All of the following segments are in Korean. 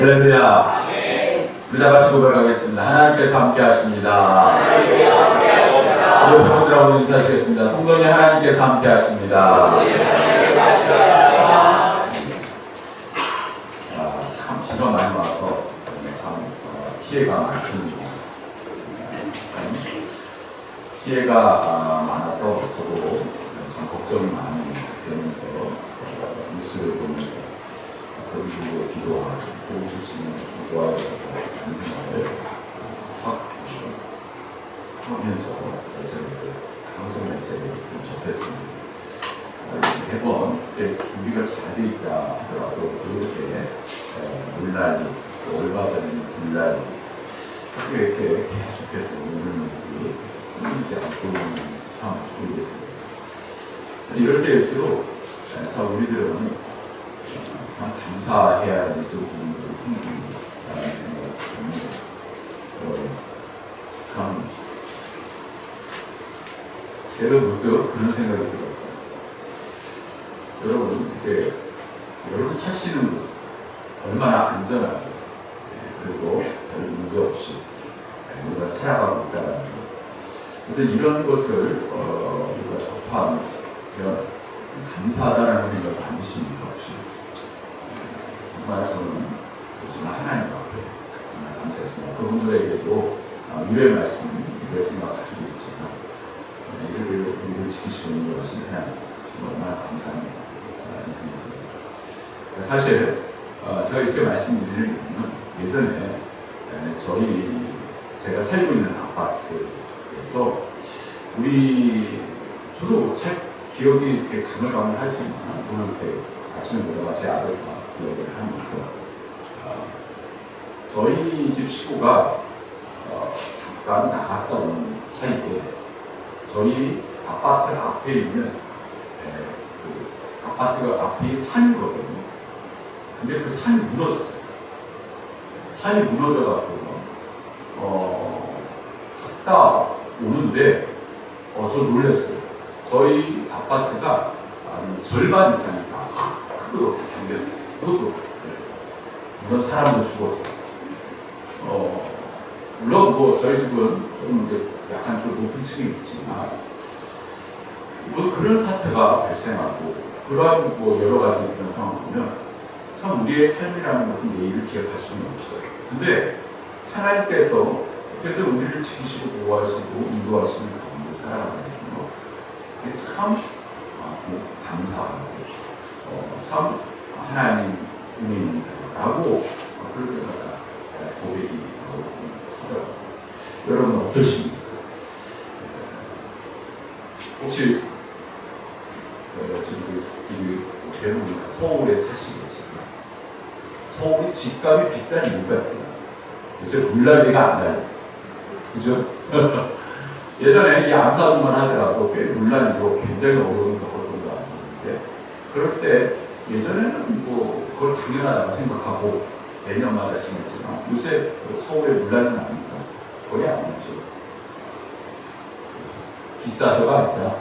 할렐루야. 우리 다 같이 고백하겠습니다. 하나님께서 함께 하십니다. 우리 회원들하고 인사하시겠습니다. 성도님 하나님께서 함께 하십니다. 참 비가 많이 와서 참 피해가 많습니다. 피해가 많아서 저도 참 걱정이 많이 되면서 뉴스를 보면서 그리고 기도하고 도우실 수 있는 도와야 되는 생각을 확 하면서 저희 방송 매체에 좀 접했습니다. 매번 준비가 잘 돼 있다 하더라도 그렇게 물난리, 올바른 물난리 이렇게 계속해서 오는 일이 끊이지 않고 있는 참 모르겠습니다. 이럴 때일수록 참 우리들은 참 감사해야 할 부분들이 생긴다는 생각이 듭니다. 참 제가 문득 그런 생각이 들었어요. 여러분 여러분 사시는 곳 얼마나 안전하게 그리고 별 문제 없이 우리가 살아가고 있다는 것. 근데 이런 것을 우리가 접하면 감사하다는 생각을 반드십니까 없이 정말 저는 하나님 앞에 정말 감사했습니다. 그분들에게도 위로의 말씀, 위로의 생각 가지고 있지만 이를 우리를 지키시고 있는 것이 하나님 정말 얼마나 감사합니다. 라는 생각이 듭니다. 사실 제가 이렇게 말씀드리는 이유는 예전에 제가 살고 있는 아파트에서 저도 잘 기억이 이렇게 가물가물하지만 오늘 이렇게 아침에 보다가 제 아들과 이야기를 하면서 저희 집 식구가 잠깐 나갔다 온 사이에 저희 아파트 앞에 있는 그 아파트가 앞에 산이거든요. 근데 그 산이 무너졌어요. 산이 무너져갖고 갔다 오는데 저 놀랐어요. 저희 아파트가 절반 이상이 다 흙으로 다 잠겼어요. 흙으로. 물론 사람도 죽었어요. 물론 저희 집은 좀 약간 좀 높은 층이 있지만 그런 사태가 발생하고 그러한 여러 가지 그런 상황을 보면 참 우리의 삶이라는 것은 내일을 기억할 수는 없어요. 근데 하나님께서 어쨌든 우리를 지키시고 보호하시고 인도하시는 가운데 살아가는 것 참 감사하고 참 하나님 은혜입니다라고 그럴 때마다 고백이 하더라고요. 여러분은 어떠십니까? 혹시 지금 대부분 서울에 사시겠지만 서울이 집값이 비싼 이유가 있구나. 요새 물난리가 안 나요. 그죠? 예전에 이 암사동만 하더라도 꽤 물난리로 굉장히 어려운 겪었던 거 아니었는데 그럴 때 예전에는 그걸 당연하다고 생각하고 매년마다 지냈지만 요새 서울에 물난리는 아닙니까? 거의 안 오죠. 비싸서가 아니라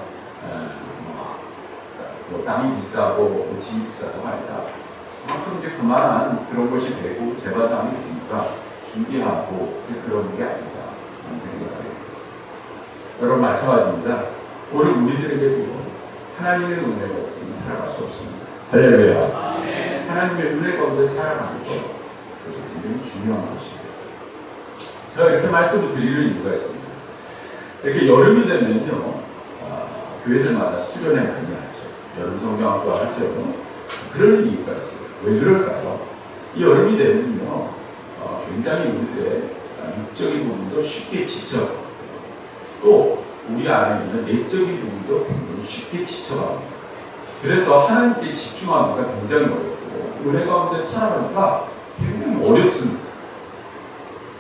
땅이 비싸고 집이 비싸서가 아니라 그만큼 이제 그만한 그런 것이 되고 재발상이 되니까 준비하고 그런 게 아니다 하는 생각을 해요. 여러분 마찬가지입니다. 오늘 우리들에게도 하나님의 은혜가 없으면 살아갈 수 없습니다. 할렐루야. 하나님의 은혜 가운데 살아가는 것 그것이 굉장히 중요한 것이에요. 제가 이렇게 말씀을 드리는 이유가 있습니다. 이렇게 여름이 되면요 교회들마다 수련회 많이 하죠. 여름 성경학도 하죠. 그런 이유가 있어요. 왜 그럴까요? 이 여름이 되면요 굉장히 우리들의 육적인 부분도 쉽게 지쳐가고 또 우리 안에 있는 내적인 부분도 굉장히 쉽게 지쳐갑니다. 그래서 하나님께 집중하기가 굉장히 어렵고 은혜 가운데 살아가기가 굉장히 어렵습니다.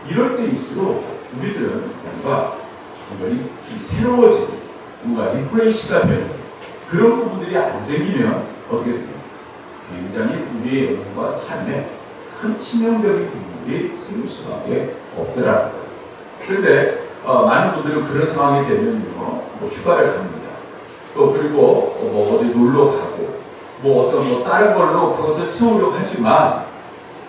이럴 때일수록 우리들은 뭔가 좀 새로워지고 뭔가 리프레시가 되는 그런 부분들이 안 생기면 어떻게 됩니까? 굉장히 우리의 영혼과 삶에 큰 치명적인 부분이 생길 수밖에 없더라고요. 그런데 많은 분들은 그런 상황이 되면요 휴가를 갑니다. 또 그리고 어디 놀러 가고 어떤 다른 걸로 그것을 채우려고 하지만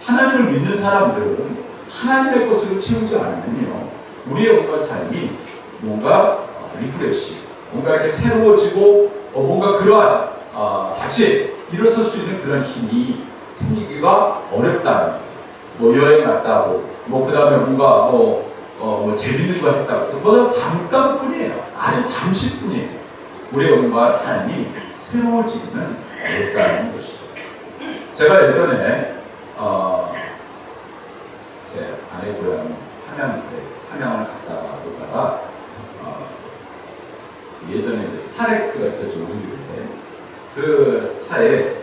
하나님을 믿는 사람들은 하나님의 것으로 채우지 않으면요, 우리의 온갖 삶이 뭔가 리프레시, 뭔가 이렇게 새로워지고 뭔가 그러한 다시 일어설 수 있는 그런 힘이 생기기가 어렵다는 거죠. 뭐 여행 갔다고, 뭐 그 다음에 뭔가 뭐 재밌는 거 했다고 해서 그건 잠깐뿐이에요. 아주 잠시뿐이에요. 우리의 온갖 삶이 새로워지기는 어렵다는 것이죠. 제가 예전에 제 아내 고향 함양을 갔다가 오다가 예전에 이제 스타렉스가 있었죠. 우리들인데 그 차에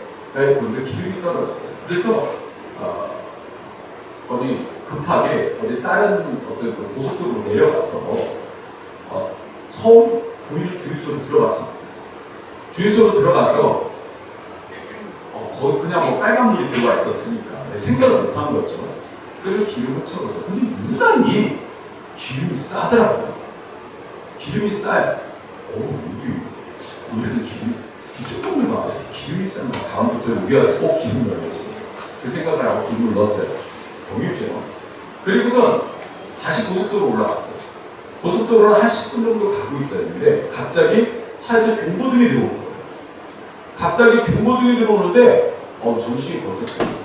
보니까 기름이 떨어졌어요. 그래서 어디 급하게 어디 다른 어떤 고속도로로 내려가서 처음 보이는 주유소로 들어갔습니다. 주유소로 들어가서 거기 그냥 뭐 빨간 물이 들어와 있었으니까 생각을 못한 거죠. 그래서 기름을 채웠어요. 근데 유난히 기름이 싸더라고요. 기름이 싸요. 이렇게 기름이 싸. 조금만 봐. 기름이 싸면 다음부터 우리 와서 꼭 기름 넣어야지. 그 생각을 하고 기름을 넣었어요. 경유죠. 그리고선 다시 고속도로 올라갔어요. 고속도로를 한 10분 정도 가고 있다는데 갑자기 차에서 경보등이 들어온 거예요. 갑자기 경보등이 들어오는데 정신이 번쩍해요.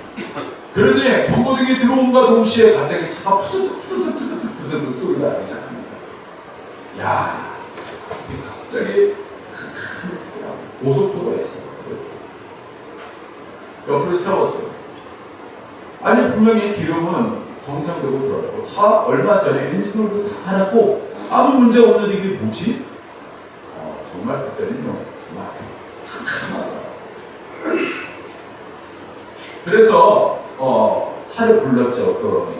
그런데 경보등이 들어온과 동시에 갑자기 차가 푸드득 소리가 나기 시작합니다. 야, 갑자기 고속도로에서 옆으로 세웠어요. 아니 분명히 기름은 정상적으로 들어가고 차 얼마 전에 엔진오일도 다 달았고 아무 문제 없는데 이게 뭐지? 정말 그때는요 정말 캄캄하다. 그래서 차를 불렀죠.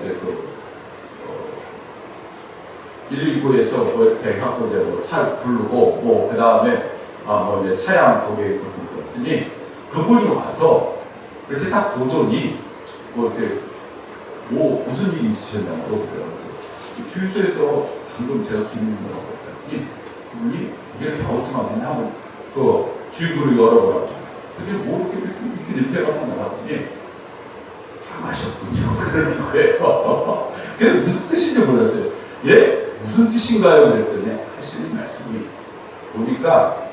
119에서 뭐 이렇게 하고 이제 뭐 차를 부르고 뭐 그 다음에 뭐 이제 차량 거기에 그랬더니 그분이 와서 이렇게 딱 보더니 뭐 이렇게 뭐 무슨 일이 있으셨냐고 그래서 주유소에서 방금 제가 기름을 넣었다고 했더니 그분이 이렇게 아우토마틱 하고 그 주유구를 열어보라고. 근데 뭐 이렇게 냄새가 다 나갔더니 다 마셨군요. 그러는 거예요. 그래서 무슨 뜻인지 몰랐어요. 예? 무슨 뜻인가요? 그랬더니 하시는 말씀이 보니까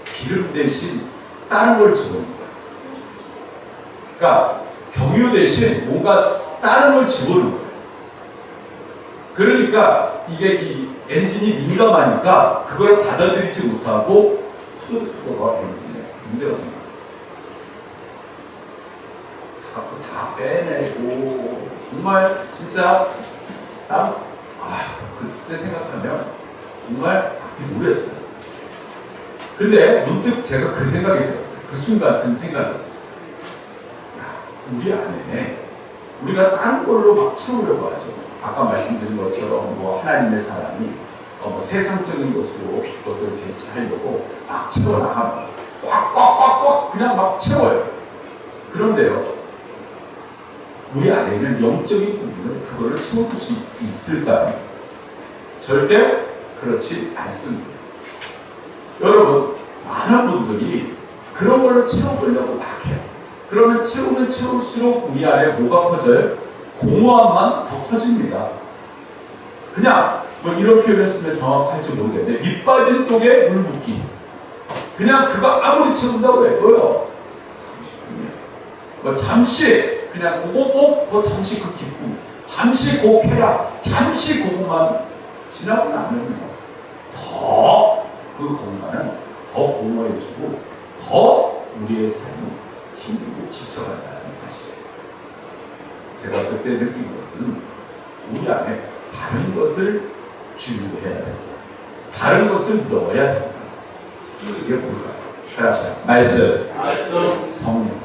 기름 대신 다른 걸 집어넣는 거예요. 그러니까 경유 대신 뭔가 다른 걸 집어넣는 거예요. 그러니까 이게 이 엔진이 민감하니까 그걸 받아들이지 못하고 푸드가 엔진에 문제가 생겨요. 다 빼내고 정말 진짜 그때 생각하면 정말 앞이 노랬어요. 근데 문득 제가 그 생각이 들었어요. 그 순간 같은 생각이 있었어요. 우리 안에 우리가 다른 걸로 막 채우려고 하죠. 아까 말씀드린 것처럼 뭐 하나님의 사람이 뭐 세상적인 것으로 그것을 대체하려고 막 채워나가면 꽉 그냥 막 채워요. 그런데요, 우리 안에는 영적인 부분을 그거를 채워줄 수 있을까요? 절대 그렇지 않습니다. 여러분, 많은 분들이 그런 걸로 채워보려고 막 해요. 그러면 채우면 채울수록 우리 안에 뭐가 커져요? 공허함만 더 커집니다. 그냥 뭐 이런 표현을 쓰면 정확할지 모르겠는데 밑 빠진 독에 물 붓기. 그냥 그거 아무리 채운다고 해도요, 잠시 그냥 그거 잠시 그 기쁨, 잠시 그 쾌락, 잠시 그것만 지나고 나면요, 더 그 공간은 더 공허해지고 더 우리의 삶이 힘들고 지쳐간다는 사실. 제가 그때 느낀 것은 우리 안에 다른 것을 주유해야 된다. 다른 것을 넣어야 된다. 이게 뭘까요? 따라합시다. 말씀, 성령.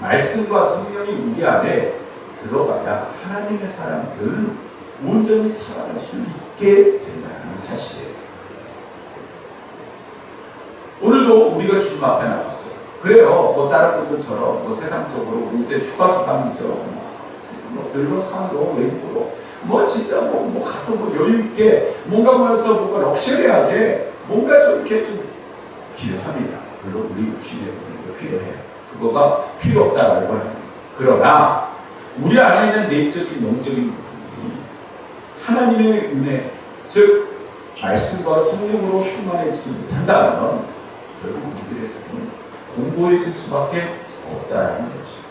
말씀과 성령이 우리 안에 들어가야 하나님의 사람들은 온전히 살아갈 수 있게 된다는 사실이에요. 오늘도 우리가 주님 앞에 나왔어요. 그래요. 뭐 다른 분들처럼 뭐 세상적으로 요새 휴가 기간이죠. 뭐 들러 산도 외국으로 뭐 진짜 뭐 가서 뭐 여유 있게 뭔가 모여서 뭔가 럭셔리하게 뭔가 좀 이렇게 좀 필요합니다. 물론 우리 욕심에 필요해요. 그거가 필요 없다라는 건 그러나 우리 안에 있는 내적인 영적인 부분이 하나님의 은혜, 즉 말씀과 성령으로 충만해지지 못한다면 결국 우리들의 삶은 공고해질 수밖에 없다라는 것이죠.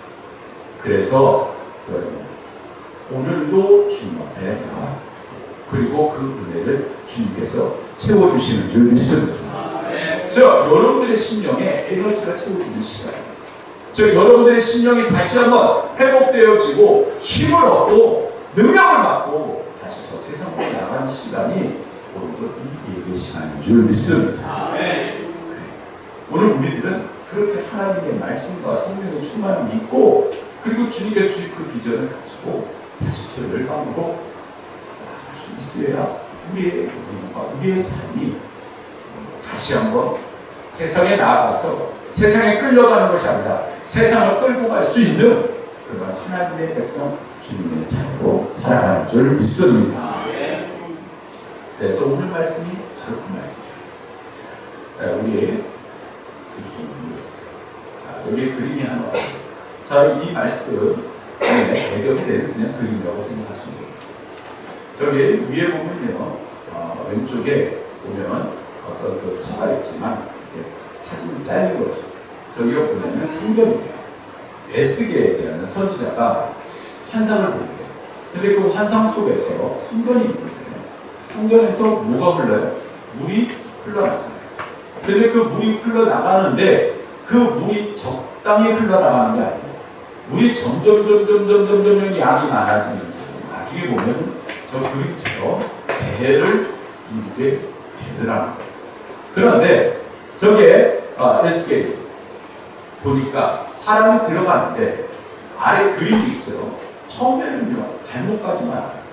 그래서 오늘도 주님 앞에 나와 그리고 그 은혜를 주님께서 채워주시는 줄 믿습니다. 여러분들의 심령에 에너지가 채워지는 시간입니다. 여러분들의 심령이 다시 한번 회복되어지고 힘을 얻고 능력을 받고 다시 저 세상으로 나가는 시간이 오늘도 이 예배 시간인 줄 믿습니다. 오늘 우리들은 그렇게 하나님의 말씀과 성령의 충만을 믿고 그리고 주님께서 주신 그 비전을 가지고 다시 저 열방으로 나갈 수 있어야 우리의 영혼과 우리의 삶이 다시 한번 세상에 나아가서 세상에 끌려가는 것이 아니라 세상을 끌고 갈 수 있는 그런 하나님의 백성 주님의 자녀로 살아가는 줄 믿습니다. 그래서 오늘 말씀이 바로 그 말씀이에요. 우리의 자, 여기 그림이 하나. 자, 이 말씀에 배경이 되는 그냥 그림이라고 생각하시면 돼요. 저기 위에 보면요, 왼쪽에 보면 어떤 그 터가 있지만 사진이 잘린 거죠. 저기로 보면 성경이에요. 에스겔에 대한 선지자가 환상을 보게 돼요. 근데 그 환상 속에서 성전이 있는데 성전에서 뭐가 흘러요? 물이 흘러나가요. 근데 그 물이 흘러나가는데 그 물이 적당히 흘러나가는 게 아니에요. 물이 점점 양이 많아지면서 나중에 보면 저 그림처럼 배를 이루게 되더라고요. 그런데 저게 에스겔 보니까 사람이 들어가는데 아래 그림이 있죠. 처음에는요 발목까지만 와요.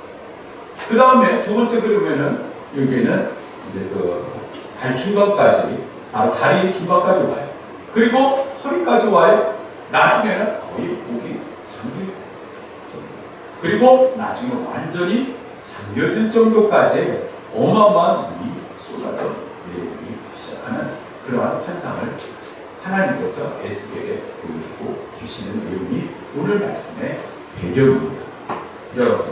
그 다음에 두 번째 그림에는 여기에는 이제 그 발 중간까지 바로 다리 중간까지 와요. 그리고 허리까지 와요. 나중에는 거의 목이 잠길 그리고 나중에 완전히 잠겨질 정도까지 어마어마한 물이 쏟아져 내려오기 시작하는 그러한 환상을 하나님께서 에스겔에 보여주고 계시는 내용이 오늘 말씀의 배경입니다. 여러분,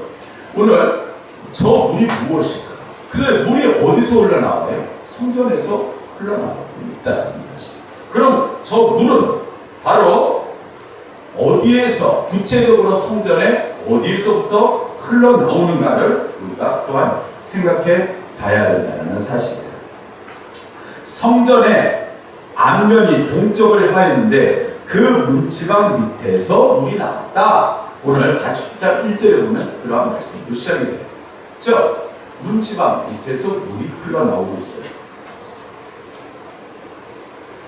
오늘 저 물이 무엇일까? 근데 물이 어디서 흘러나와요? 성전에서 흘러나오고 있다는 사실. 그럼 저 물은 바로 어디에서 구체적으로 성전에 어디서부터 흘러나오는가를 우리가 또한 생각해 봐야 된다는 사실이에요. 성전의 앞면이 동쪽을 향했는데 그 문지방 밑에서 물이 나왔다. 오늘 40장 1절에 보면 그러한 말씀도 시작이 돼요. 저 문지방 밑에서 물이 흘러나오고 있어요.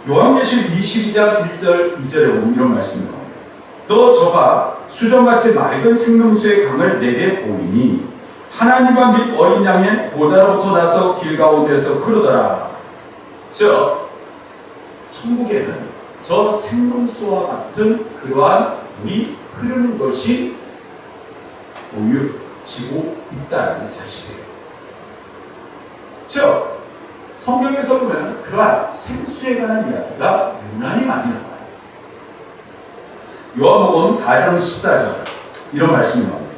요한계시록 22장 1절 2절에 보면 이런 말씀이 나옵니다. 또 저가 수정같이 맑은 생명수의 강을 내게 보이니 하나님과 및 어린 양의 보좌로부터 나서 길 가운데서 흐르더라. 천국에는 저 생명수와 같은 그러한 물이 흐르는 것이 보여지고 있다는 사실이에요. 성경에서 보면 그러한 생수에 관한 이야기가 유난히 많이 나와요. 요한복음 4장 14절 이런 말씀이 나옵니다.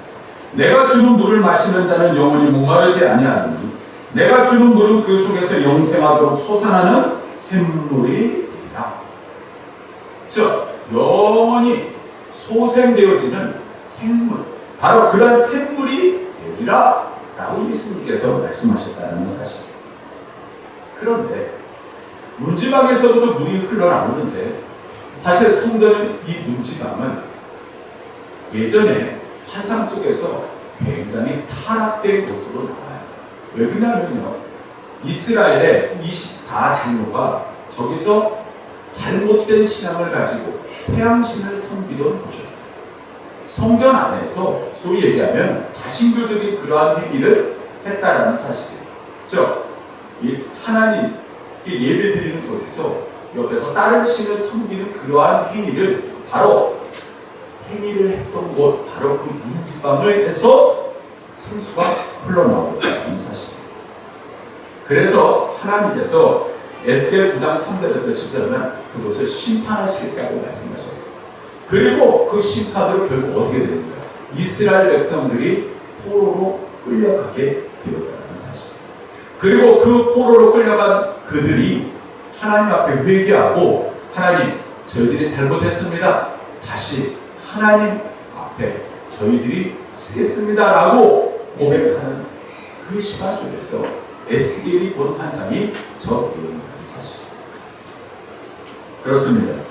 내가 주는 물을 마시는 자는 영원히 목마르지 아니하니 내가 주는 물은 그 속에서 영생하도록 솟아나는 샘물이 되리라. 영원히 솟생되어지는 샘물, 바로 그런 샘물이 되리라 라고 예수님께서 말씀하셨다는 사실. 그런데 문지방에서부터 물이 흘러나오는데 사실 성전의 이 문지방은 예전에 환상 속에서 굉장히 타락된 곳으로 나와요. 왜 그러냐면요, 이스라엘의 24장로가 저기서 잘못된 신앙을 가지고 태양신을 섬기던 곳이었어요. 성전 안에서 소위 얘기하면 다신교적인 그러한 행위를 했다라는 사실이에요. 이 하나님 예배드리는 곳에서 옆에서 다른 신을 섬기는 그러한 행위를 했던 곳, 바로 그 문지방에서 생수가 흘러나오는 사실입니다. 그래서 하나님께서 에스겔 9장 3절에서 7절은 그곳을 심판하시겠다고 말씀하셨어요. 그리고 그 심판으로 결국 어떻게 됩니까? 이스라엘 백성들이 포로로 끌려가게 되었다는 사실. 그리고 그 포로로 끌려간 그들이 하나님 앞에 회개하고 하나님 저희들이 잘못했습니다. 다시 하나님 앞에 저희들이 쓰겠습니다 라고 고백하는 그 시간 속에서 에스겔이 본 환상이 저 예언이라는 사실. 그렇습니다.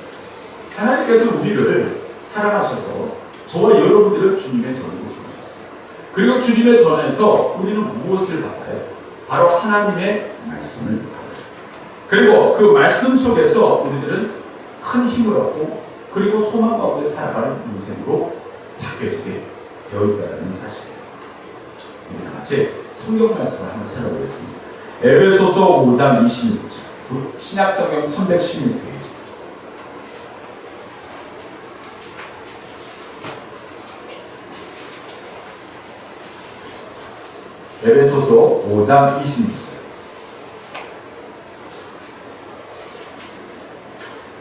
하나님께서 우리를 사랑하셔서 저와 여러분들을 주님의 전으로 주셨어요. 그리고 주님의 전에서 우리는 무엇을 받아요? 바로 하나님의 말씀을 받아요. 그리고 그 말씀 속에서 우리들은 큰 힘을 얻고 그리고 소망 가운데 살아가는 인생으로 바뀌어지게 되어 있다는 사실이에요. 우리 같이 성경 말씀을 한번 찾아보겠습니다. 에베소서 5장 26절 신약성경 316페이지. 에베소서 5장 26절.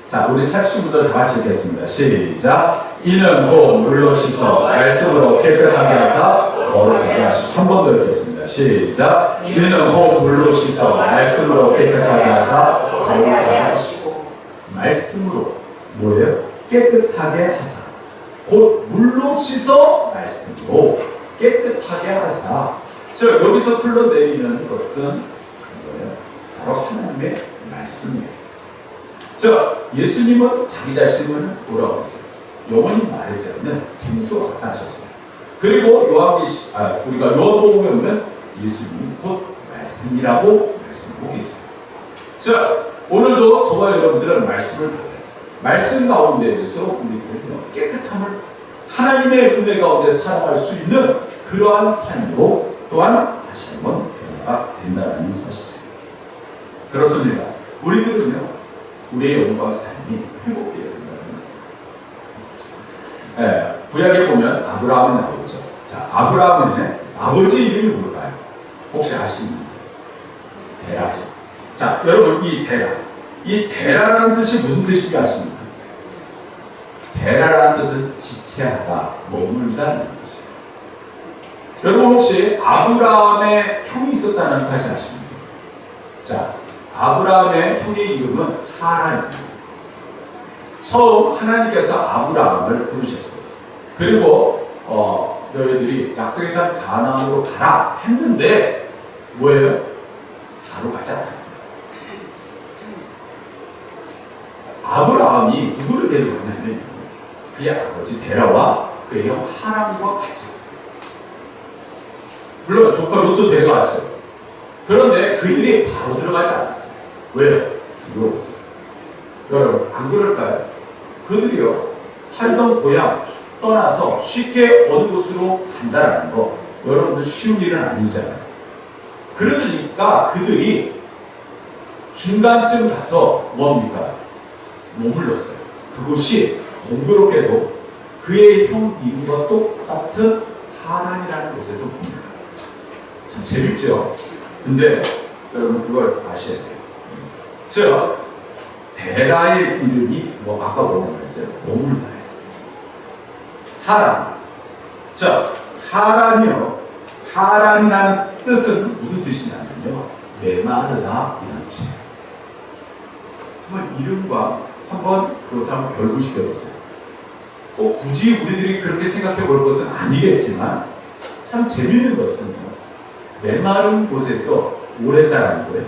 자, 우리 찾으신 분들 다 같이 읽겠습니다. 시작. 이는 곧 물로 씻어 말씀으로 깨끗하게 하사 거룩하게 하시고. 한 번 더 읽겠습니다. 시작. 이는 곧 물로 씻어 말씀으로 깨끗하게 하사 거룩하게 하시고. 말씀으로 뭐예요? 깨끗하게 하사. 곧 물로 씻어 말씀으로 깨끗하게 하사. 즉 여기서 흘러내리는 것은 뭐예요? 바로 하나님의 말씀이에요. 즉 예수님은 자기 자신을 뭐라고 했어요? 영원히 마르지 않는 생수와 같다 하셨어요. 그리고 우리가 요한복음에 보면 예수님이 곧 말씀이라고 말씀하고 계세요. 즉 오늘도 저와 여러분들은 말씀을 받아요. 말씀 가운데에서 우리들은 깨끗함을 하나님의 은혜 가운데 살아갈 수 있는 그러한 삶으로 또한 다시 한번 변화가 된다는 사실이에요. 그렇습니다. 우리들은요 우리의 영과 삶이 회복되어야 된다는 거예요. 구약에 보면 아브라함이 나오죠. 자, 아브라함의 아버지 이름이 뭘까요? 혹시 아시는 분? 데라죠. 자, 여러분 이 데라라는 뜻이 무슨 뜻인지 아십니까? 데라라는 뜻은 지체하다, 머물다는 뜻이에요. 여러분 혹시 아브라함의 형이 있었다는 사실 아십니까? 자, 아브라함의 형의 이름은 하란입니다. 처음 하나님께서 아브라함을 부르셨어요. 그리고 너희들이 약속의 땅 가나안으로 가라 했는데 뭐예요? 바로 가지 않았어요. 아브라함이 누구를 데려갔냐면 그의 아버지 데라와 그의 형 하란과 같이 갔어요. 물론 조카 롯도 데려갔죠. 그런데 그들이 바로 들어가지 않았어요. 왜요? 두려웠어요. 여러분 안 그럴까요? 그들이요 살던 고향 떠나서 쉽게 어느 곳으로 간다라는 거 여러분들 쉬운 일은 아니잖아요. 그러니까 그들이 중간쯤 가서 뭡니까? 머물렀어요. 그곳이 공교롭게도 그의 형 이름과 똑같은 하란이라는 곳에서 봅니다. 참 재밌죠? 근데 여러분 그걸 아셔야 돼요. 즉 데라의 이름이 아까 뭐라고 했어요? 머물다예요. 하란. 자, 하란이라는 뜻은 무슨 뜻이냐면요, 메마르다 이라는 뜻이에요. 한번 이름과 한번 그것을 한번 결부시켜 보세요. 꼭 굳이 우리들이 그렇게 생각해 볼 것은 아니겠지만 참 재미있는 것은 메마른 곳에서 오래다라는 거예요.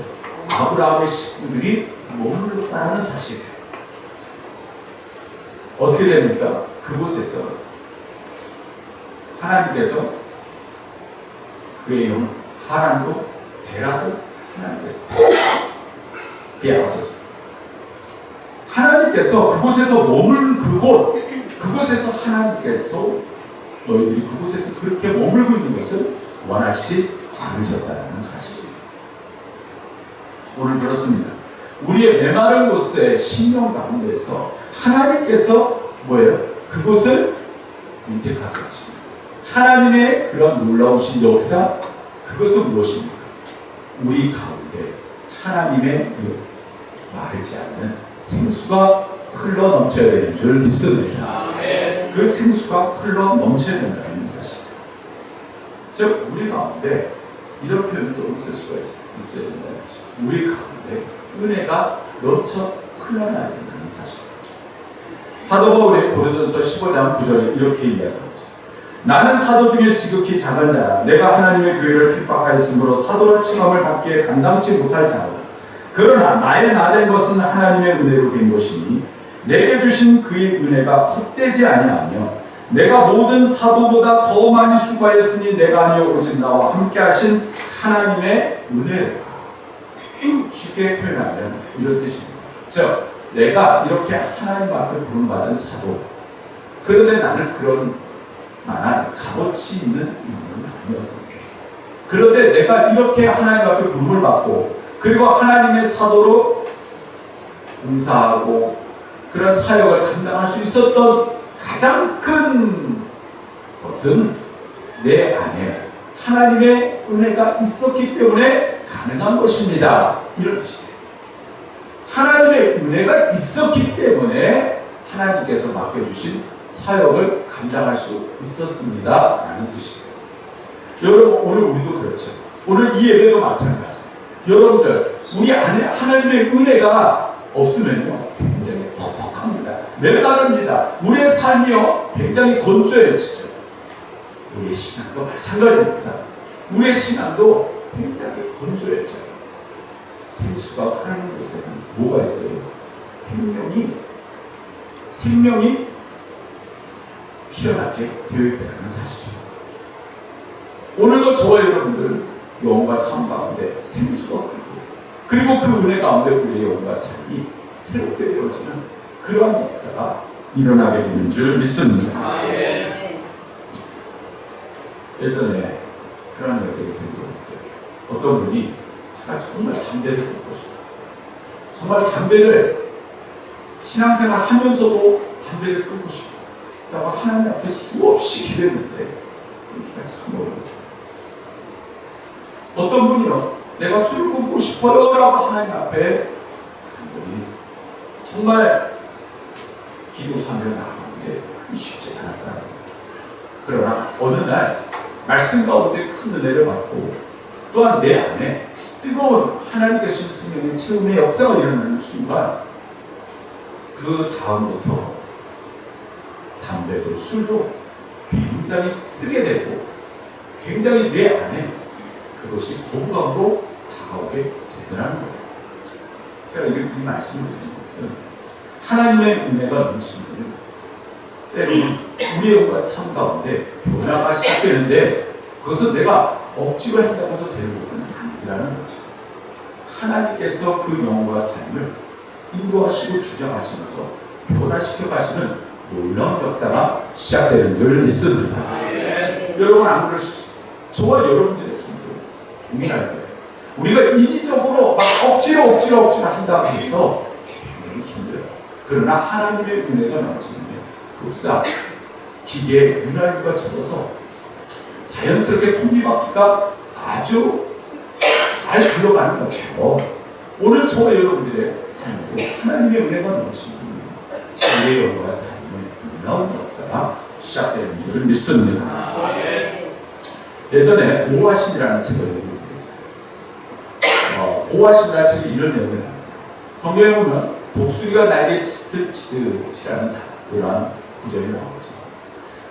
아브라함의 식구들이 머물렀다는 사실이에요. 어떻게 됩니까? 그곳에서 하나님께서 그의 형 하란도 데라도 하나님께서 비하하셨어요. 하나님께서 그곳에서 머물 그곳에서 하나님께서 너희들이 그곳에서 그렇게 머물고 있는 것을 원하시 않으셨다는 사실이에요. 오늘 그렇습니다. 우리의 메마른 곳의 심령 가운데에서 하나님께서 뭐예요? 그곳을 윤택하게 하십니다. 하나님의 그런 놀라우신 역사, 그것은 무엇입니까? 우리 가운데 하나님의 마르지 않는 생수가 흘러 넘쳐야 되는 줄 믿습니다. 그 생수가 흘러 넘쳐야 된다는 사실. 즉 우리 가운데 이런 표현도 쓸 수가 있어야 된다는 거죠. 우리 가운데 은혜가 넘쳐 흘러나야 된다는 사실. 사도 바울이 고린도전서 15장 9절에 이렇게 이야기하고 있습니다. 나는 사도 중에 지극히 작은 자라. 내가 하나님의 교회를 핍박하였으므로 사도라 칭함을 받기에 감당치 못할 자로다. 그러나 나의 나된 것은 하나님의 은혜로 된 것이니 내게 주신 그의 은혜가 헛되지 아니하며 내가 모든 사도보다 더 많이 수고하였으니 내가 아니요 오직 나와 함께 하신 하나님의 은혜라. 쉽게 표현하면 이런 뜻입니다. 즉 내가 이렇게 하나님 앞에 부름받은 사도, 그런데 나는 그런 만한 값어치 있는 인물은 아니었습니다. 그런데 내가 이렇게 하나님 앞에 부름을 받고 그리고 하나님의 사도로 봉사하고 그런 사역을 감당할 수 있었던 가장 큰 것은 내 안에 하나님의 은혜가 있었기 때문에 가능한 것입니다. 이런 뜻이에요. 하나님의 은혜가 있었기 때문에 하나님께서 맡겨주신 사역을 감당할 수 있었습니다. 라는 뜻이에요. 여러분 오늘 우리도 그렇죠. 오늘 이 예배도 마찬가지예요. 여러분들 우리 안에 하나님의 은혜가 없으면요 굉장히 퍽퍽합니다. 메마릅니다. 우리의 삶이요 굉장히 건조해지죠. 우리의 신앙도 마찬가지입니다. 우리의 신앙도 굉장히 건조해져요. 생수가 흐르는 곳에는 뭐가 있어요? 생명이 피어나게 되어 있다는 사실이에요. 오늘도 저와 여러분들 영혼과 삶 가운데 생수가 흐르고 그리고 그 은혜 가운데 우리의 영혼과 삶이 새롭게 되어지는 그러한 역사가 일어나게 되는 줄 믿습니다. 예전에 그런 얘기를 들은 적이 있어요. 어떤 분이 제가 정말 담배를 끊고 싶어요. 정말 담배를 신앙생활 하면서도 담배를 끊고 싶어요. 라고 하나님 앞에 수없이 기도했는데 끊기가 참 어려워요. 어떤 분이요, 내가 술을 끊고 싶어요 라고 하나님 앞에 간절히 정말 기도하며 나아가는데 그게 쉽지 않았다. 그러나 어느 날 말씀 가운데 큰 은혜를 받고 또한 내 안에 뜨거운 하나님께 주신 생명의 체험의 역사가 일어나는 순간 그 다음부터 담배도 술도 굉장히 쓰게 되고 굉장히 내 안에 그것이 거부감으로 다가오게 되더라는 거예요. 제가 이 말씀을 드리는 것은 하나님의 은혜가 넘치면 때로는 우리의 영과 삶 가운데 변화가 시작되는데 그것은 내가 억지로 한다고 해서 되는 것은 아니라는 거죠. 하나님께서 그 영과 삶을 인도하시고 주장하시면서 변화시켜 가시는 놀라운 역사가 시작되는 줄 믿습니다. 여러분 안 그러시죠? 저와 여러분들의 삶도 동일할 거예요. 우리가 인위적으로 막 억지로 한다고 해서 굉장히 힘들어요. 그러나 하나님의 은혜가 넘치는데 흡사 기계에 윤활유가 젖어서 자연스럽게 톱니바퀴가 아주 잘 굴러가는 것처럼 오늘 저와 여러분들의 삶도 하나님의 은혜가 넘치는 우리의 영과 삶의 놀라운 역사가 시작되는 줄 믿습니다. 예전에 보호하심이라는 책을 읽어드렸어요. 보호하심이라는 책이 이런 내용이 나옵니다. 성경에 보면 독수리가 날개짓을 치듯이라는 그러한 구절이 나오죠.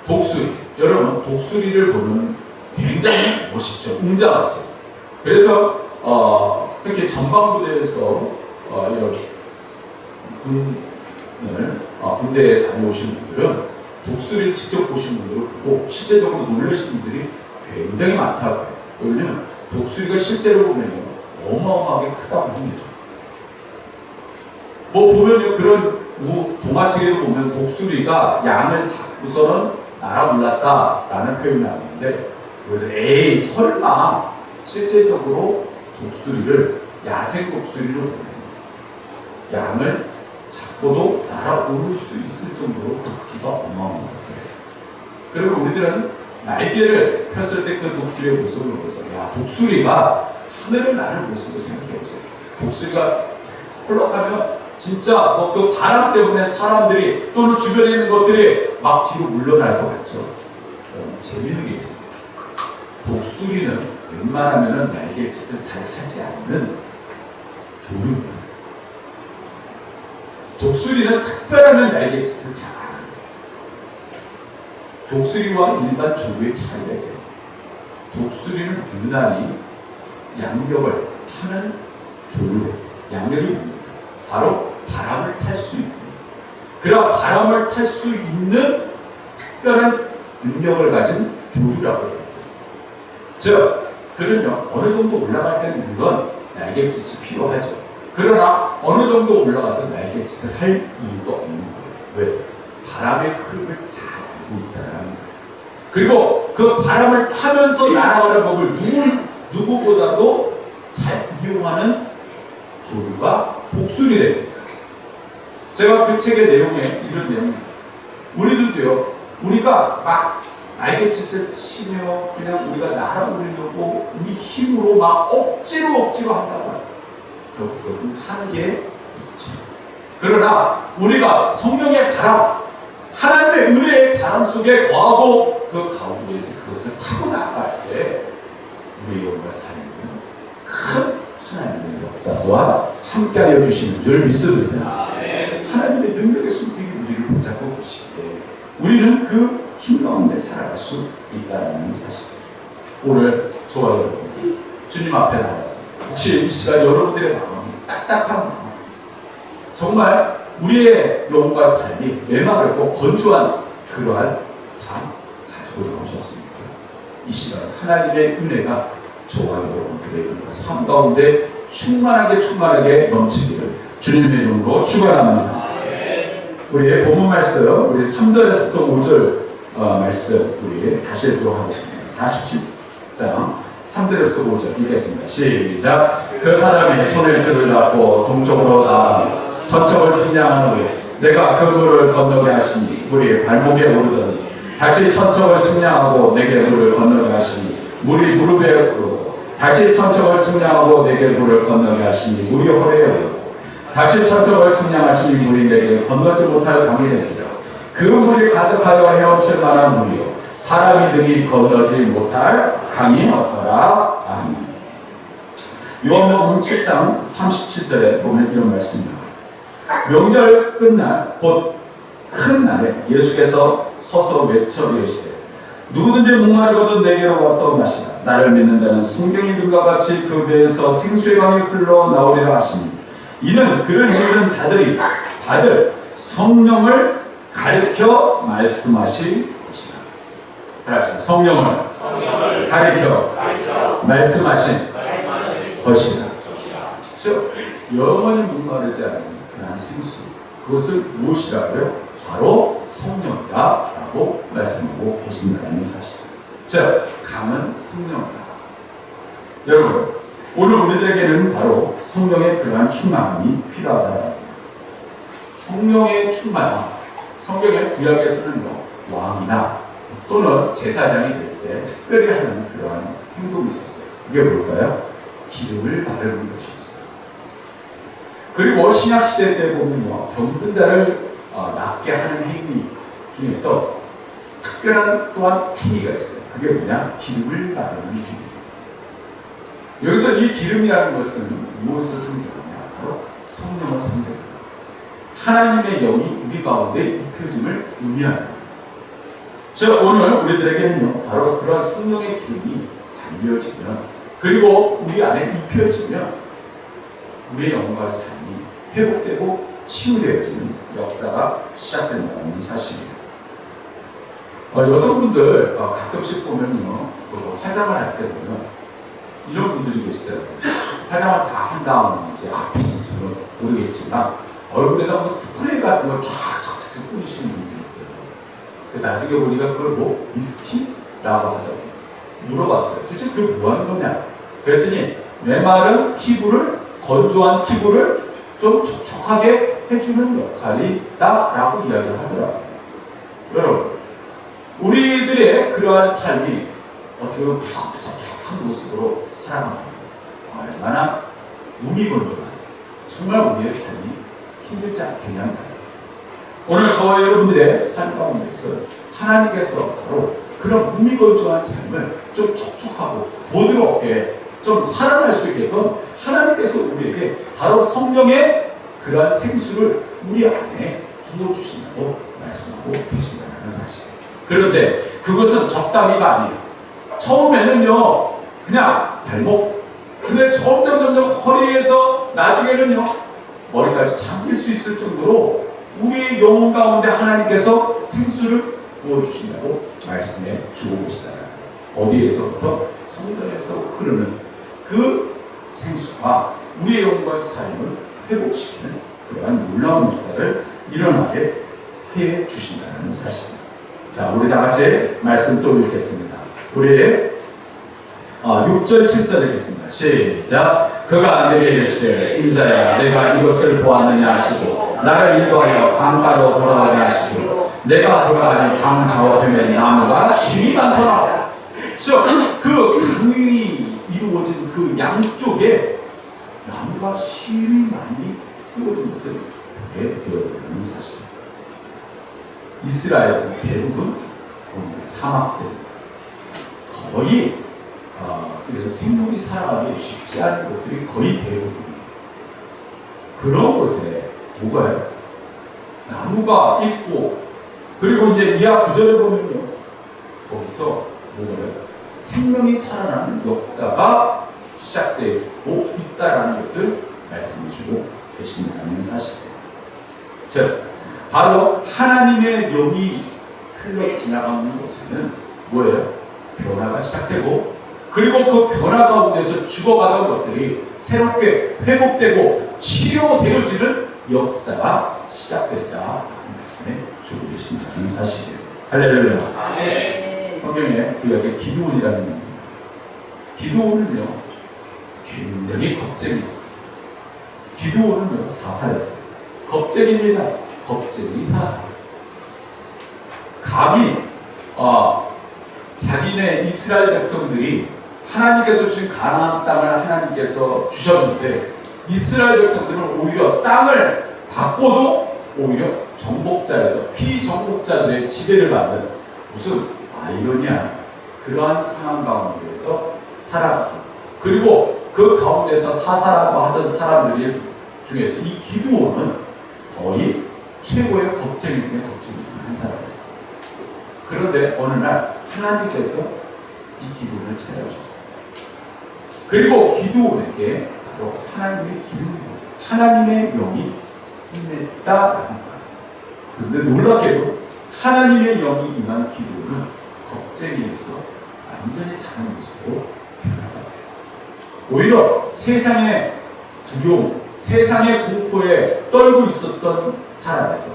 독수리, 여러분 독수리를 보면 굉장히 멋있죠. 웅장하죠. 그래서 특히 전방부대에서 이런 군대에 다녀오신 분들은 독수리를 직접 보신 분들을 보고 실제적으로 놀라신 분들이 굉장히 많다고 해요. 왜냐하면 독수리가 실제로 보면 어마어마하게 크다고 합니다. 뭐 보면요, 그런 동화책에도 보면 독수리가 양을 잡고서는 날아올랐다라는 표현이 나오는데, 에이 설마 실제적으로 독수리를 야생 독수리로 보면 양을 잡고도 날아오를 수 있을 정도로 그 크기가 어마어마한 거예요. 그리고 우리들은 날개를 폈을 때 그 독수리의 모습을 보면서 야, 독수리가 하늘을 나를 모습을 생각해보세요. 독수리가 홀락하면 진짜 뭐 그 바람 때문에 사람들이 또는 주변에 있는 것들이 막 뒤로 물러날 것 같죠. 재미있는 게 있습니다. 독수리는 웬만하면 날갯짓을 잘 하지 않는 조류입니다. 독수리는 특별하면 날갯짓을 잘 안 합니다. 독수리와 일반 조류의 차이가 있대요. 독수리는 유난히 양력을 타는 조류예요. 양력이 뭡니까? 바로 바람을 탈 수 있는, 그런 바람을 탈 수 있는 특별한 능력을 가진 조류라고 해요. 즉, 그는요, 어느 정도 올라갈 때는 물론 날갯짓이 필요하죠. 그러나 어느 정도 올라가서 날갯짓을 할 이유가 없는 거예요. 왜? 바람의 흐름을 잘 알고 있다는 거예요. 그리고 그 바람을 타면서 날아가는 법을 누구보다도 잘 이용하는 조류가 독수리랍니다. 제가 그 책의 내용에 이런 내용입니다. 우리들도요, 우리가 막 날갯짓을 치며 그냥 우리가 날아오르려고 우리 힘으로 막 억지로 한다고 해요. 그것은 한계에 부딪힙니다. 그러나 우리가 성령의 바람, 하나님의 은혜의 바람 속에 거하고 그 가운데에서 그것을 타고 나갈 때 우리의 영과 삶은 큰 하나님의 역사와 함께하여 주시는 줄 믿습니다. 하나님의 능력의 손길이 우리를 붙잡고 계시기에 우리는 그 힘 가운데 살아갈 수 있다는 사실. 오늘 저와 여러분 주님 앞에 나왔습니다. 혹시 이 시간 여러분들의 마음이 딱딱한 마음, 정말 우리의 영과 삶이 메마르고 건조한 그러한 삶 가지고 나오셨습니까? 이 시간 하나님의 은혜가 저와 여러분들의 삶 가운데 충만하게 넘치기를 주님의 이름으로 축원합니다. 우리의 본문 말씀, 우리 3절에서 또 5절 말씀 우리 다시 읽도록 하겠습니다. 47장 3절에서 5절 읽겠습니다. 시작. 그 사람이 손에 줄을 잡고 동쪽으로 나아가 서쪽을 측량한 후에 내가 그 물을 건너게 하시니 물이 발목에 오르더니 다시 천척을 측량하고 내게 물을 건너게 하시니 물이 무릎에 오르고 다시 천척을 측량하고 내게 물을 건너게 하시니 물이 허리에 오르고 다시 천척을 측량하시니 물이 내게 건너지 못할 강이 되지라. 그 물이 가득하여 헤엄칠 만한 물이요 사람이 등이 건너지 못할 강이 없더라. 아멘. 요한복음 7장 37절에 보면 이런 말씀입니다. 명절 끝날 곧 큰 날에 예수께서 서서 외쳐 이르시되 누구든지 목마르거든 내게로 와서 마시라. 나를 믿는 자는 성경의 이름과 같이 그 배에서 생수의 강이 흘러나오리라 하시니 이는 그를 믿는 자들이 받을 성령을 가르쳐 말씀하실 것이다. 따라합시다. 성령을 가르쳐 말씀하신 것이다. 즉 영원히 목마르지 않은 그러한 생수, 그것을 무엇이라고요? 바로 성령이다라고 말씀하고 계신다는 사실. 즉 강은 성령이다. 여러분, 오늘 우리들에게는 바로 성령의 그러한 충만함이 필요하다. 성령의 충만함, 성경의 구약에서는요, 왕이나 또는 제사장이 될 때 특별히 하는 그러한 행동이 있었어요. 그게 뭘까요? 기름을 바르는 것이었어요. 그리고 신약시대 때 보면요, 병든 자를 낫게 하는 행위 중에서 특별한 또한 행위가 있어요. 그게 뭐냐? 기름을 바르는 행위예요. 여기서 이 기름이라는 것은 무엇을 상징하냐? 바로 성령을 상징합니다. 하나님의 영이 우리 가운데 입혀짐을 의미합니다. 즉 오늘 우리들에게는요, 바로 그러한 성령의 기름이 담겨지면, 그리고 우리 안에 입혀지면 우리의 영과 삶이 회복되고 치유되어지는 역사가 시작된다는 사실입니다. 여성분들 가끔씩 보면요, 화장을 할 때 보면 이런 분들이 계시더라고요. 화장을 다 한 다음인지 앞인지 저는 모르겠지만 얼굴에다 뭐 스프레이 같은 걸 쫙쫙 뿌리시는 분들이 있더라고요. 나중에 보니까 그걸 뭐 미스티라고 하더라고요. 물어봤어요. 도대체 그게 뭐 하는 거냐? 그랬더니 메마른 피부를, 건조한 피부를 좀 촉촉하게 해주는 역할이다라고 이야기를 하더라고요. 여러분, 우리들의 그러한 삶이 어떻게 보면 푸석푸석한 모습으로 살아갑니다. 얼마나 무미건조한, 정말 우리의 삶이 힘들지 않겠냐는 거예요. 오늘 저와 여러분들의 삶 가운데서 하나님께서 바로 그런 무미건조한 삶을 좀 촉촉하고 부드럽게 좀 살아날 수 있게끔 하나님께서 우리에게 바로 성령의 그러한 생수를 우리 안에 부어주신다고 말씀하고 계신다는 사실이에요. 그런데 그것은 적당히가 아니에요. 처음에는요 그냥 발목, 근데 점점 허리에서 나중에는요 머리까지 잠길 수 있을 정도로 우리의 영혼 가운데 하나님께서 생수를 부어주신다고 말씀해 주고 계시다. 어디에서부터? 성전에서 흐르는 그 생수가 우리의 영혼과 삶을 회복시키는 그러한 놀라운 역사를 일어나게 해 주신다는 사실입니다. 자, 우리 다 같이 말씀 또 읽겠습니다. 우리 6절 7절 읽겠습니다. 시작. 그가 내게 이르시되 인자야 내가 이것을 보았느냐 하시고 나를 인도하여 강가로 돌아가게 하시고 내가 돌아가니 강 저편에 나무가 심이 많더라. 그 강이 이루어진 그 양쪽에 나무가 심이 많이 세워진 것을 보게 되었다는 사실입니다. 이스라엘 대부분 사막세입니다. 거의 이런 생물이 살아가기 쉽지 않은 곳들이 거의 대부분이에요. 그런 곳에 뭐가요? 나무가 있고, 그리고 이제 이하 구절에 보면요, 거기서 뭐가요? 생명이 살아나는 역사가 시작되고 있다라는 것을 말씀해주고 계신다는 사실이에요. 즉, 바로 하나님의 영이 흘러 지나가는 곳에는 뭐예요? 변화가 시작되고, 그리고 그 변화 가운데서 죽어가던 것들이 새롭게 회복되고 치료되어지는 역사가 시작됐다라는 말씀에 주고 계신다는 사실이에요. 할렐루야. 네. 성경에 구약의 기드온이라는 겁니다. 기드온은요 굉장히 겁쟁이였어요. 기드온은요 사사였어요. 겁쟁이입니다. 겁쟁이 사사. 감히 자기네 이스라엘 백성들이 하나님께서 주신 가나안 땅을 하나님께서 주셨는데 이스라엘 백성들은 오히려 땅을 받고도 오히려 정복자에서 피정복자들의 지배를 받는 무슨 아이러니한 그러한 상황 가운데에서 살아가고, 그리고 그 가운데서 사사라고 하던 사람들 중에서 이 기드온은 거의 최고의 겁쟁이 중에 겁쟁이 한 사람이었어요. 그런데 어느 날 하나님께서 이 기드온을 찾아오셨어요. 그리고 기드온에게 바로 하나님의 기름이, 하나님의 영이 임했다라는 거였어요. 그런데 놀랍게도 하나님의 영이 임한 기드온은 겁쟁이에서 완전히 다른 모습으로 변화가 돼요. 오히려 세상의 두려움, 세상의 공포에 떨고 있었던 사람에서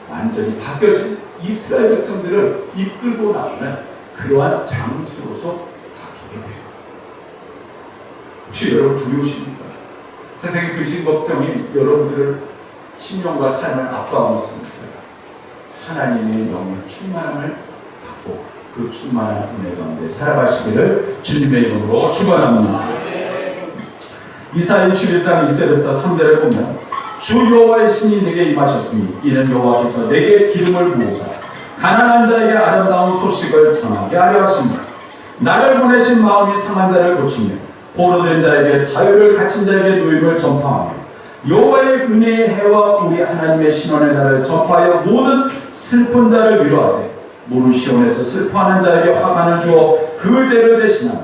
완전히 바뀌어진 이스라엘 백성들을 이끌고 나오는 그러한 장수로서 바뀌게 돼요. 혹시 여러분 두려우십니까? 세상의 근심 걱정이 여러분들을 심령과 삶을 압도하고 있습니까? 하나님의 영의 충만함을 받고 그 충만한 은혜 가운데 살아가시기를 주님의 이름으로 축원합니다. 이사야 61장 1절에서 3절에 보면 주 여호와의 신이 내게 임하셨으니 이는 여호와께서 내게 기름을 부으사 가난한 자에게 아름다운 소식을 전하게 하려 하십니다. 나를 보내신 마음이 상한 자를 고치며 포로된 자에게 자유를 갇힌 자에게 누임을 전파하며 여호와의 은혜의 해와 우리 하나님의 신원의 날을 전파하여 모든 슬픈 자를 위로하되 무릇 시온에서 슬퍼하는 자에게 화관을 주어 그 죄를 대신하며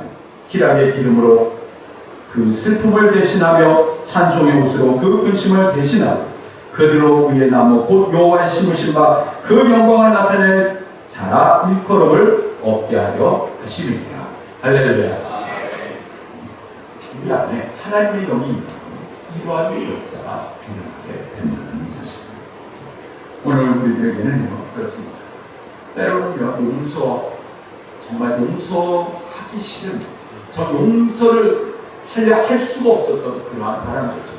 희락의 기름으로 그 슬픔을 대신하며 찬송의 옷으로 그 근심을 대신하고 그들로 위에 나무 곧 여호와의 심으신 바 그 영광을 나타낼 자라 일컬음을 얻게 하려 하심이니라. 할렐루야. 우리 안에 하나님의 영이 있는 이러한 역사가 일어나게 된다는 사실입니다. 오늘 우리들에게는 그렇습니다. 때로는요 정말 용서하기 싫은, 저 용서를 할 수가 없었던 그러한 사람들도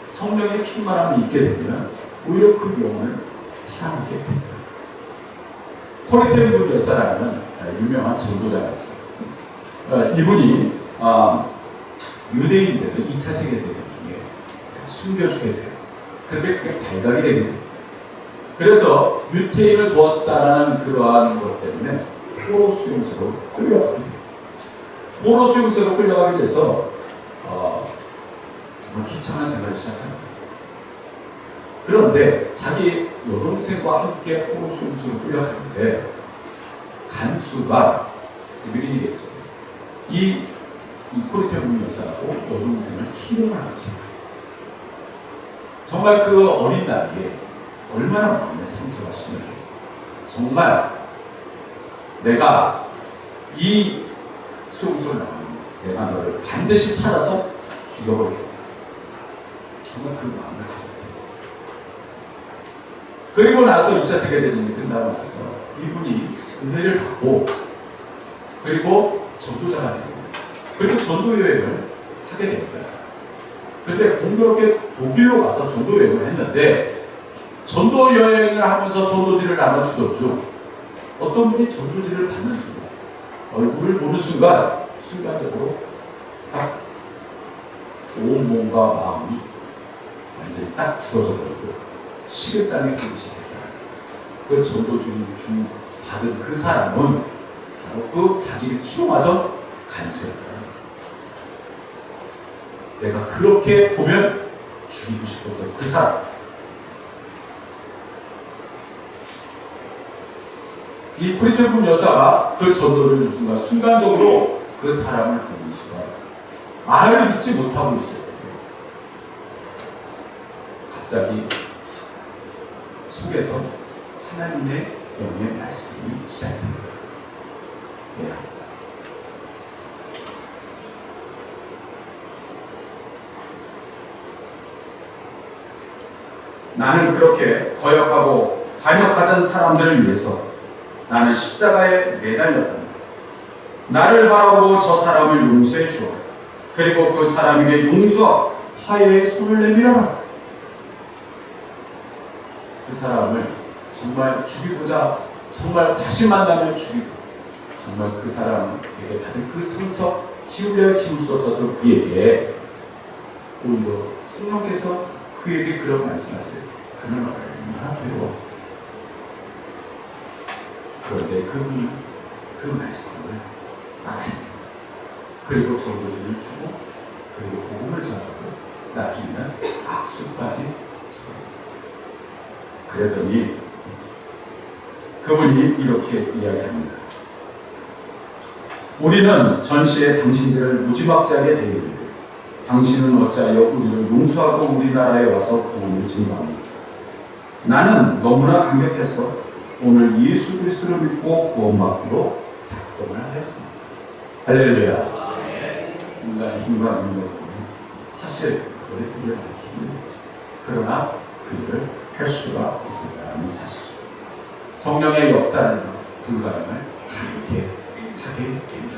성령의 충만함이 있게 되면 오히려 그 영을 사랑하게 됩니다. 코리텐부 여사라는 유명한 전도자였어요. 이분이 유대인들을 2차 세계대전 중에 숨겨주게 돼요. 그런데 그게 발각이 되게 됩니다. 그래서 유태인을 도왔다라는 그러한 것 때문에 포로 수용소로 끌려가게 됩니다. 포로 수용소로 끌려가게 돼서 정말 비참한 생활을 시작합니다. 그런데 자기 여동생과 함께 포로 수용소로 끌려가는데 간수가 유린이겠죠. 이 포르테문 여사하고 여동생을 희롱을 하기 시작합니다. 정말 그 어린 나이에 얼마나 마음에 상처가 심했겠어요. 정말 내가 이 수용소를 나가면 내가 너를 반드시 찾아서 죽여버리겠다. 정말 그 마음을 가졌대요. 그리고 나서 2차 세계대전이 끝나고 나서 이분이 은혜를 받고 그리고 전도자가 되고 그리고 전도 여행을 하게 됩니다. 그런데 공교롭게 독일로 가서 전도 여행을 했는데 전도 여행을 하면서 전도지를 나눠주던 중 어떤 분이 전도지를 받는 순간 얼굴을 보는 순간적으로 딱 온 몸과 마음이 완전히 딱 부러져 버리고 식은땀이 흐르기 시작했다. 그 전도지 중 받은 그 사람은 바로 그 자기를 희롱하던 간수였다. 내가 그렇게 보면 죽이고 싶었던 그 사람. 이 포르테문 여사가 그 전도를 준 순간 순간적으로 그 사람을 보는 순간 말을 잇지 못하고 있어요. 갑자기 속에서 하나님의 영의 말씀이 시작됩니다. 네. 나는 그렇게 거역하고 반역하던 사람들을 위해서 나는 십자가에 매달렸다. 나를 바라보고 저 사람을 용서해 주어. 그리고 그 사람에게 용서와 화해의 손을 내밀어라. 그 사람을 정말 죽이고자 정말 다시 만나면 죽이고 정말 그 사람에게 받은 그 상처 지울래야 지울 수 없었던 그에게 오히려 성령께서 그에게 그런 말씀하세요. 그는 얼마나 괴로웠을까. 그런데 그분이 그 말씀을 따라했습니다. 그리고 전도지를 주고 그리고 복음을 전하고 나중에는 악수까지 주었습니다. 그랬더니 그분이 이렇게 이야기합니다. 우리는 전시에 당신들을 무지막지하게 대했는데 당신은 어찌하여 우리를 용서하고 우리나라에 와서 구원을 증거합니까? 나는 너무나 감격해서 오늘 예수 그리스도를 믿고 구원받기로 작정을 하였습니다. 할렐루야. 인간의 힘과 능력을 보면 사실 그를 구별하기 힘들죠. 그러나 그 일을 할 수가 있다는 사실. 성령의 역사는 불가능을 가능하게 하게 됩니다.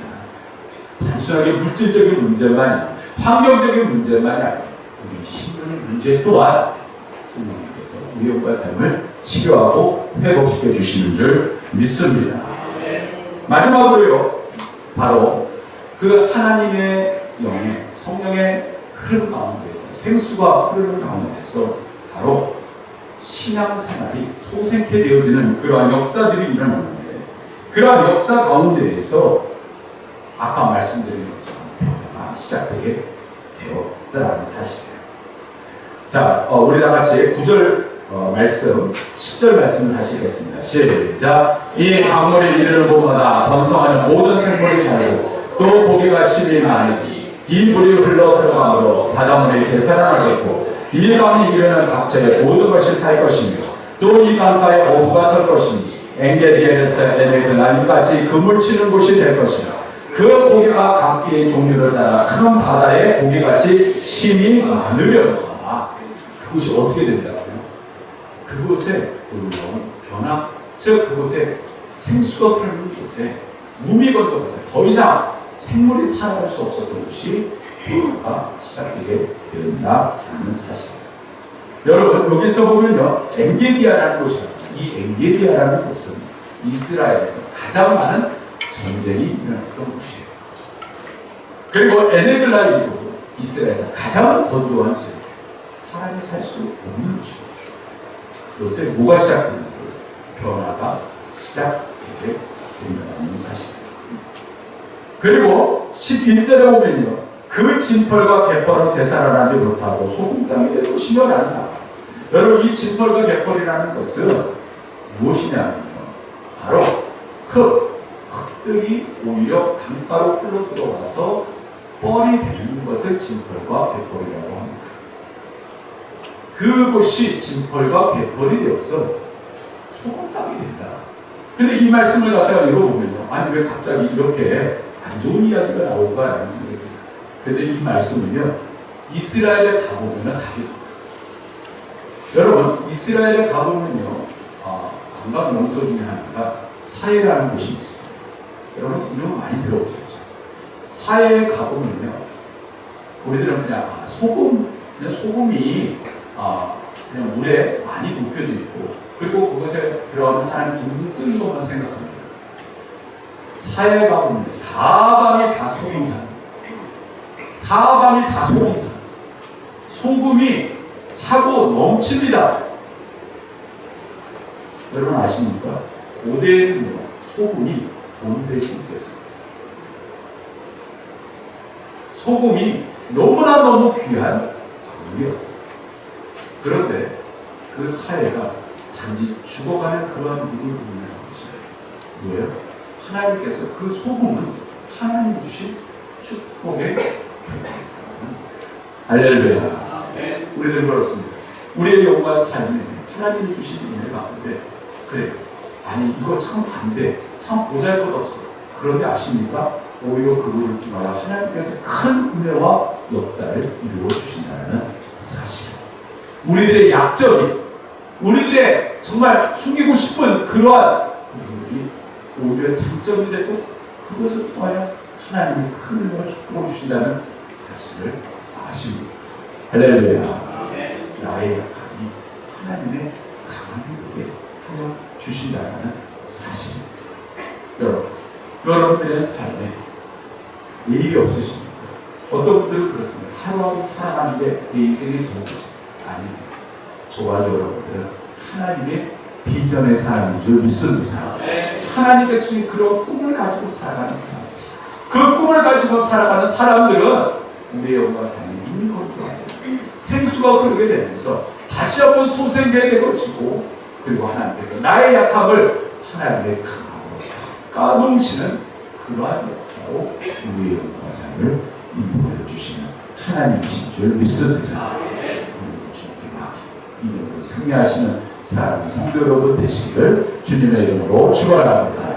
단순하게 물질적인 문제만이 환경적인 문제만이 아니라 우리 신령의 문제 또한 성령님께서 우리의 삶을 치료하고 회복시켜 주시는 줄 믿습니다. 마지막으로요, 바로 그 하나님의 영의 성령의 흐름 가운데서 생수가 흐르는 가운데서 바로 신앙생활이 소생케 되어지는 그러한 역사들이 일어나는데 그러한 역사 가운데에서 아까 말씀드린 것처럼 변화가 시작되게 되었다는 사실이에요. 자, 우리 다 같이 9절 말씀, 10절 말씀을 하시겠습니다. 시작. 이 강물이 이르는 곳마다 번성하는 모든 생물이 살고 또 고기가 심히 많으니 이 물이 흘러 들어가므로 바닷물이 되살아나겠고 이 강이 이르는 각처에 모든 것이 살 것이며 또 이 강가에 어부가 설 것이니 엔게디에서 에네그 나님까지 그물 치는 곳이 될 것이라. 그 고기가 각기의 종류를 따라 큰 바다의 고기같이 심이 많으려다. 그곳이 어떻게 된다고요? 그곳에 놀라운 변화, 즉 그곳에 생수가 흐르는 곳에 물이 건너는 곳에 더 이상 생물이 살아갈 수 없었던 곳이 변화가 시작되게 된다는 사실입니다. 여러분 여기서 보면요, 엔게디아라는 곳이에요. 이 엔게디아라는 곳은 이스라엘에서 가장 많은 전쟁이 일어났던 곳이에요. 그리고 에네글라이도 이스라엘에서 가장 건조한 지역이에요. 사람이 살 수 없는 것입니다. 그것에 뭐가 시작됩니까? 변화가 시작되게 된다는 사실입니다. 그리고 11절에 보면요, 그 진펄과 갯벌은 되살아나지 못하고 소금 땅이 되고 심어난다. 여러분, 이 진펄과 갯벌이라는 것은 무엇이냐면요, 바로 흙들이 오히려 강가로 흘러 들어와서 뻘이 되는 것을 진펄과 갯벌이라고 합니다. 그것이 진펄과 갯벌이 되어서 소금 땅이 된다. 근데 이 말씀을 갖다가 읽어보면요, 아니 왜 갑자기 이렇게 안 좋은 이야기가 나올까라는 생각이 듭니다. 근데 이 말씀은요, 이스라엘에 가보면 답입니다. 여러분, 이스라엘에 가보면요, 관광 명소 중에 하나가 사해라는 곳이 있어요. 여러분 이름 많이 들어보셨죠? 사해에 가보면요, 우리들은 그냥 소금이 그냥 물에 많이 녹여져 있고, 그리고 그것에 들어가는 사람이 둥둥 뜨는 것만 생각합니다. 사해에 가보면 사방이 다 소금산, 사방이 다 소금산, 소금이 차고 넘칩니다. 여러분 아십니까? 고대에는요, 소금이 돈 대신 쓰였습니다. 소금이 너무나 귀한 물이었어요. 그런데 그 사회가 단지 죽어가는 그러한 물을 보내는 것이에요. 왜요? 하나님께서 그 소금은 하나님 주신 축복의 결과입니다. 할렐루야. 우리는 그렇습니다. 우리의 영과 삶에 하나님이 주신 은혜 가운데, 그래, 아니 이거 참 반대, 참 보잘것없어. 그런데 아십니까? 오히려 그거를 통하여 하나님께서 큰 은혜와 역사를 이루어 주신다는 사실. 우리들의 약점이, 우리들의 정말 숨기고 싶은 그러한 부분들이 오히려 장점인데도 그것을 통하여 하나님이 큰 은혜와 축복을 주신다는 사실을 아십니다. 할렐루야. 나의 약함이 하나님의 강함이 되게 하여 주신다는 사실. 여러분들의 삶에 일이 없으십니까? 어떤 분들은 그렇습니다. 하루하루 살아가는 게 내 인생의 전부지. 아닙니다. 저와 여러분들은 하나님의 비전의 사람인 줄 믿습니다. 하나님께서 주신 그런 꿈을 가지고 살아가는 사람, 그 꿈을 가지고 살아가는 사람들은 우리의 영과 삶이 힘이 건조하죠. 생수가 흐르게 되면서 다시 한번 소생되게 되어지고, 그리고 하나님께서 나의 약함을 하나님의 강함으로 까놓으시는 그러한 역사로 우리의 영과 삶을 인도해 주시는 하나님이신 줄 믿습니다. 이름으로 승리하시는 사랑하는 성도 여러분 되시기를 주님의 이름으로 축원합니다.